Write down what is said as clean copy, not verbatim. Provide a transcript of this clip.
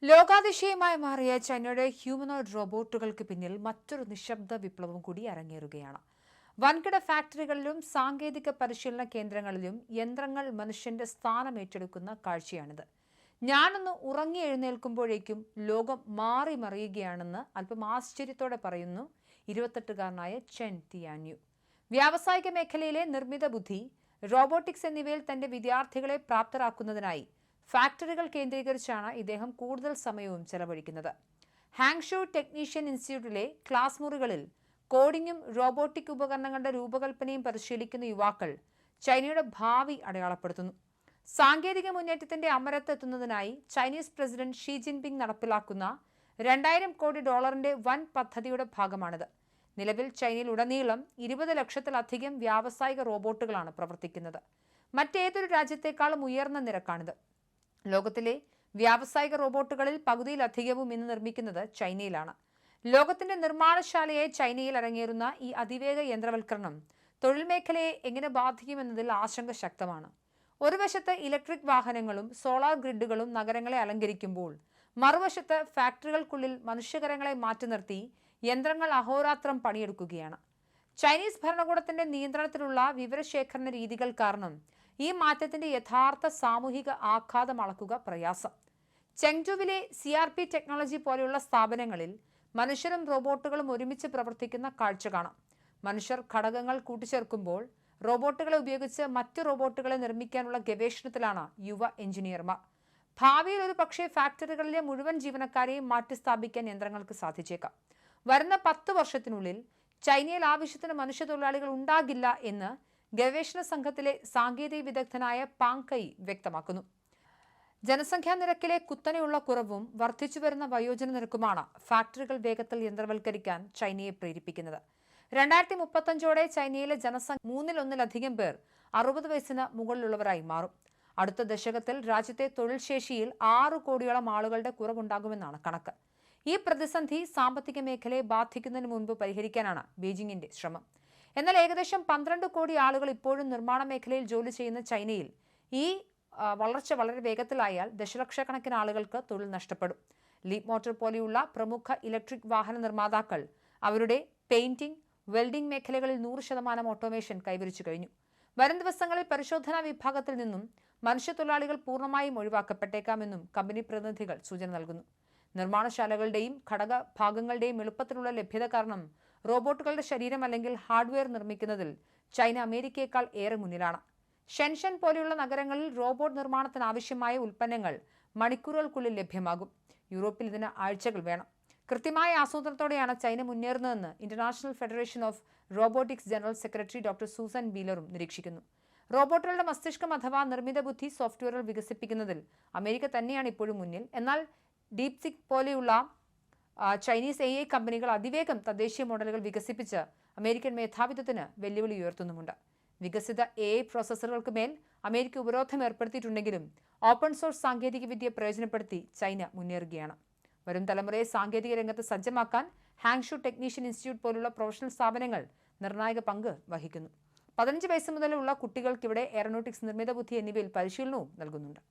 ലോകാതിശയമായി മാറിയ ചൈനയുടെ ഹ്യൂമനോയിഡ് റോബോട്ടുകൾക്ക് പിന്നിൽ മറ്റൊരു നിശബ്ദ വിപ്ലവം കൂടി അരങ്ങേറുകയാണ്. വൻകിട ഫാക്ടറികളിലും സാങ്കേതിക പരിശീലന കേന്ദ്രങ്ങളിലും യന്ത്രങ്ങൾ മനുഷ്യന്റെ സ്ഥാനം ഏറ്റെടുക്കുന്ന കാഴ്ചയാണിത്. ഞാനൊന്ന് ഉറങ്ങി എഴുന്നേൽക്കുമ്പോഴേക്കും ലോകം മാറി മറിയുകയാണെന്ന് അല്പം ആശ്ചര്യത്തോടെ പറയുന്നു 28കാരനായ ചെൻ തിയാന്യു. വ്യാവസായിക മേഖലയിലെ നിർമ്മിത ബുദ്ധി, റോബോട്ടിക്സ് എന്നിവയിൽ തന്റെ വിദ്യാർത്ഥികളെ പ്രാപ്തരാക്കുന്നതിനായി ഫാക്ടറികൾ കേന്ദ്രീകരിച്ചാണ് ഇദ്ദേഹം കൂടുതൽ സമയവും ചെലവഴിക്കുന്നത്. ഹാങ്ഷു ടെക്നീഷ്യൻ ഇൻസ്റ്റിറ്റ്യൂട്ടിലെ ക്ലാസ് മുറികളിൽ കോഡിംഗും റോബോട്ടിക് ഉപകരണങ്ങളുടെ രൂപകൽപ്പനയും പരിശീലിക്കുന്ന യുവാക്കൾ ചൈനയുടെ ഭാവി അടയാളപ്പെടുത്തുന്നു. സാങ്കേതിക മുന്നേറ്റത്തിന്റെ അമരത്ത് എത്തുന്നതിനായി ചൈനീസ് പ്രസിഡന്റ് ഷീ ജിൻപിങ് നടപ്പിലാക്കുന്ന $2000 കോടി വൻ പദ്ധതിയുടെ ഭാഗമാണിത്. നിലവിൽ ചൈനയിൽ ഉടനീളം 20 ലക്ഷത്തിലധികം വ്യാവസായിക റോബോട്ടുകളാണ് പ്രവർത്തിക്കുന്നത്. മറ്റേതൊരു രാജ്യത്തെക്കാളും ഉയർന്ന നിരക്കാണിത്. ലോകത്തിലെ വ്യാവസായിക റോബോട്ടുകളിൽ പകുതിയിലധികവും ഇന്ന് നിർമ്മിക്കുന്നത് ചൈനയിലാണ്. ലോകത്തിന്റെ നിർമ്മാണശാലയായി ചൈനയിൽ അരങ്ങേറുന്ന ഈ അതിവേഗ യന്ത്രവൽക്കരണം തൊഴിൽ മേഖലയെ എങ്ങനെ ബാധിക്കുമെന്നതിൽ ആശങ്ക ശക്തമാണ്. ഒരു വശത്ത് ഇലക്ട്രിക് വാഹനങ്ങളും സോളാർ ഗ്രിഡുകളും നഗരങ്ങളെ അലങ്കരിക്കുമ്പോൾ, മറുവശത്ത് ഫാക്ടറികൾക്കുള്ളിൽ മനുഷ്യകരങ്ങളെ മാറ്റി നിർത്തി യന്ത്രങ്ങൾ അഹോരാത്രം പണിയെടുക്കുകയാണ്. ചൈനീസ് ഭരണകൂടത്തിന്റെ നിയന്ത്രണത്തിലുള്ള വിവരശേഖരണ രീതികൾ കാരണം ഈ മാറ്റത്തിന്റെ യഥാർത്ഥ സാമൂഹിക ആഘാതം അളക്കുക പ്രയാസം. ചെങ്ജുവിലെ CRP ടെക്നോളജി പോലെയുള്ള സ്ഥാപനങ്ങളിൽ മനുഷ്യരും റോബോട്ടുകളും ഒരുമിച്ച് പ്രവർത്തിക്കുന്ന കാഴ്ച കാണാം. മനുഷ്യർ ഘടകങ്ങൾ കൂട്ടിച്ചേർക്കുമ്പോൾ റോബോട്ടുകളെ ഉപയോഗിച്ച് മറ്റു റോബോട്ടുകളെ നിർമ്മിക്കാനുള്ള ഗവേഷണത്തിലാണ് യുവ എഞ്ചിനീയർമാർ. ഭാവിയിൽ ഒരു പക്ഷേ ഫാക്ടറികളിലെ മുഴുവൻ ജീവനക്കാരെയും മാറ്റിസ്ഥാപിക്കാൻ യന്ത്രങ്ങൾക്ക് സാധിച്ചേക്കാം. വരുന്ന 10 വർഷത്തിനുള്ളിൽ ചൈനയിൽ ആവശ്യത്തിന് മനുഷ്യത്തൊഴിലാളികൾ ഉണ്ടാകില്ല എന്ന് ഗവേഷണ സംഘത്തിലെ സാങ്കേതിക വിദഗ്ധനായ പാങ് കൈ വ്യക്തമാക്കുന്നു. ജനസംഖ്യാ നിരക്കിലെ കുത്തനെയുള്ള കുറവും വർദ്ധിച്ചുവരുന്ന വയോജന നിരക്കുമാണ് ഫാക്ടറികൾ വേഗത്തിൽ യന്ത്രവൽക്കരിക്കാൻ ചൈനയെ പ്രേരിപ്പിക്കുന്നത്. 2035ഓടെ ചൈനയിലെ ജനസംഖ്യ 1/3 പേർ 60 വയസ്സിന് മുകളിലുള്ളവരായി മാറും. അടുത്ത ദശകത്തിൽ രാജ്യത്തെ തൊഴിൽ ശേഷിയിൽ 6 കോടിയോളം ആളുകളുടെ കുറവുണ്ടാകുമെന്നാണ് കണക്ക്. ഈ പ്രതിസന്ധി സാമ്പത്തിക മേഖലയെ ബാധിക്കുന്നതിന് മുൻപ് പരിഹരിക്കാനാണ് ബീജിംഗിന്റെ ശ്രമം. എന്നാൽ ഏകദേശം 12 കോടി ആളുകൾ ഇപ്പോഴും നിർമ്മാണ മേഖലയിൽ ജോലി ചെയ്യുന്ന ചൈനയിൽ ഈ വളർച്ച വളരെ വേഗത്തിലായാൽ ദശലക്ഷക്കണക്കിന് ആളുകൾക്ക് തൊഴിൽ നഷ്ടപ്പെടും. ലീപ് മോട്ടോർ പോലെയുള്ള പ്രമുഖ ഇലക്ട്രിക് വാഹന നിർമ്മാതാക്കൾ അവരുടെ പെയിന്റിംഗ്, വെൽഡിംഗ് മേഖലകളിൽ 100% ഓട്ടോമേഷൻ കൈവരിച്ചു കഴിഞ്ഞു. വരും ദിവസങ്ങളിൽ പരിശോധനാ വിഭാഗത്തിൽ നിന്നും മനുഷ്യത്തൊഴിലാളികൾ പൂർണ്ണമായും ഒഴിവാക്കപ്പെട്ടേക്കാമെന്നും കമ്പനി പ്രതിനിധികൾ സൂചന നൽകുന്നു. നിർമ്മാണശാലകളുടെയും ഘടക ഭാഗങ്ങളുടെയും എളുപ്പത്തിലുള്ള ലഭ്യത കാരണം റോബോട്ടുകളുടെ ശരീരം അല്ലെങ്കിൽ ഹാർഡ്വെയർ നിർമ്മിക്കുന്നതിൽ ചൈന അമേരിക്കയേക്കാൾ ഏറെ മുന്നിലാണ്. ഷെൻഷൻ പോലെയുള്ള നഗരങ്ങളിൽ റോബോട്ട് നിർമ്മാണത്തിന് ആവശ്യമായ ഉൽപ്പന്നങ്ങൾ മണിക്കൂറുകൾക്കുള്ളിൽ ലഭ്യമാകും. യൂറോപ്പിൽ ഇതിന് ആഴ്ചകൾ വേണം. കൃത്യമായ ആസൂത്രണത്തോടെയാണ് ചൈന മുന്നേറുന്നതെന്ന് international federation of robotics general secretary doctor Susan ബീലറും നിരീക്ഷിക്കുന്നു. റോബോട്ടുകളുടെ മസ്തിഷ്കം അഥവാ നിർമ്മിത ബുദ്ധി സോഫ്റ്റ്വെയറുകൾ വികസിപ്പിക്കുന്നതിൽ അമേരിക്ക തന്നെയാണ് ഇപ്പോഴും മുന്നിൽ. എന്നാൽ ഡീപ്സിക് പോലെയുള്ള ചൈനീസ് AI കമ്പനികൾ അതിവേഗം തദ്ദേശീയ മോഡലുകൾ വികസിപ്പിച്ച് അമേരിക്കൻ മേധാവിത്വത്തിന് വെല്ലുവിളി ഉയർത്തുന്നുമുണ്ട്. വികസിത AI പ്രോസസ്സറുകൾക്ക് മേൽ അമേരിക്ക ഉപരോധം ഏർപ്പെടുത്തിയിട്ടുണ്ടെങ്കിലും ഓപ്പൺ സോഴ്സ് സാങ്കേതികവിദ്യ പ്രയോജനപ്പെടുത്തി ചൈന മുന്നേറുകയാണ്. വരും തലമുറയെ സാങ്കേതിക രംഗത്ത് സജ്ജമാക്കാൻ ഹാങ്ഷു ടെക്നീഷ്യൻ ഇൻസ്റ്റിറ്റ്യൂട്ട് പോലുള്ള പ്രൊഫഷണൽ സ്ഥാപനങ്ങൾ നിർണായക പങ്ക് വഹിക്കുന്നു. 15 വയസ്സ് മുതലുള്ള കുട്ടികൾക്കിവിടെ എയറോനോട്ടിക്സ്, നിർമ്മിത ബുദ്ധി എന്നിവയിൽ പരിശീലനവും നൽകുന്നുണ്ട്.